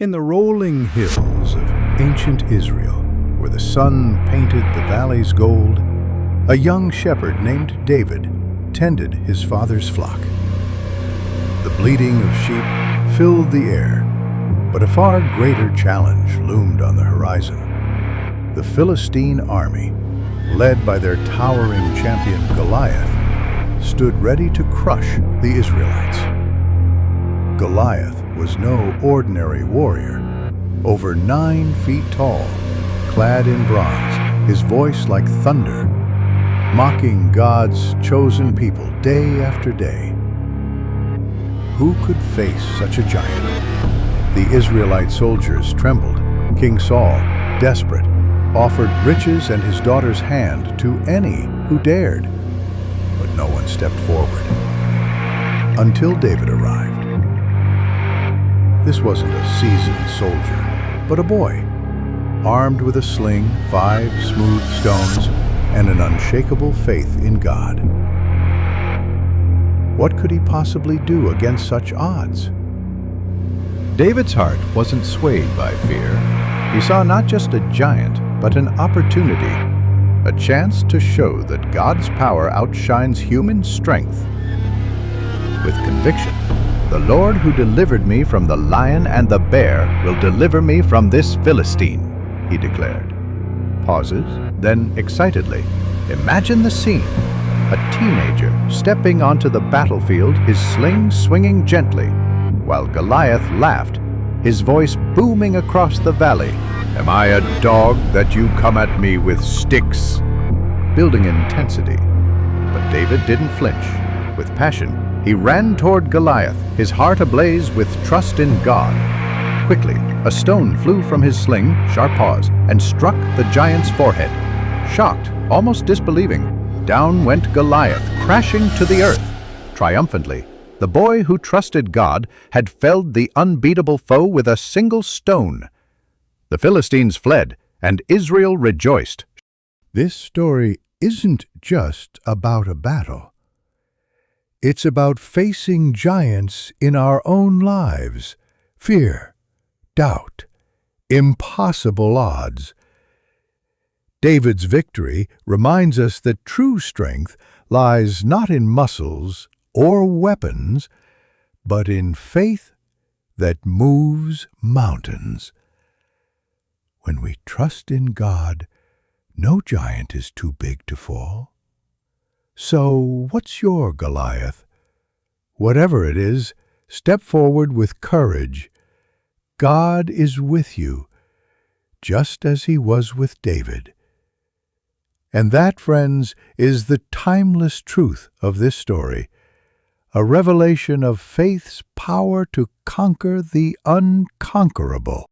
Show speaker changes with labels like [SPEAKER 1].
[SPEAKER 1] In the rolling hills of ancient Israel, where the sun painted the valleys gold, a young shepherd named David tended his father's flock. The bleating of sheep filled the air, but a far greater challenge loomed on the horizon. The Philistine army, led by their towering champion Goliath, stood ready to crush the Israelites. Goliath was no ordinary warrior. Over 9 feet tall, clad in bronze, his voice like thunder, mocking God's chosen people day after day. Who could face such a giant? The Israelite soldiers trembled. King Saul, desperate, offered riches and his daughter's hand to any who dared. But no one stepped forward. Until David arrived. This wasn't a seasoned soldier, but a boy, armed with a sling, 5 smooth stones, and an unshakable faith in God. What could he possibly do against such odds?
[SPEAKER 2] David's heart wasn't swayed by fear. He saw not just a giant, but an opportunity, a chance to show that God's power outshines human strength. With conviction, "The Lord who delivered me from the lion and the bear will deliver me from this Philistine," he declared. Pauses, then excitedly, "Imagine the scene. A teenager stepping onto the battlefield, his sling swinging gently, while Goliath laughed, his voice booming across the valley. Am I a dog that you come at me with sticks?" Building intensity. But David didn't flinch. With passion, he ran toward Goliath, his heart ablaze with trust in God. Quickly, a stone flew from his sling, sharp pause, and struck the giant's forehead. Shocked, almost disbelieving, down went Goliath, crashing to the earth. Triumphantly, the boy who trusted God had felled the unbeatable foe with a single stone. The Philistines fled, and Israel rejoiced.
[SPEAKER 1] This story isn't just about a battle. It's about facing giants in our own lives. Fear, doubt, impossible odds. David's victory reminds us that true strength lies not in muscles or weapons, but in faith that moves mountains. When we trust in God, no giant is too big to fall. So, what's your Goliath? Whatever it is, step forward with courage. God is with you, just as he was with David. And that, friends, is the timeless truth of this story, a revelation of faith's power to conquer the unconquerable.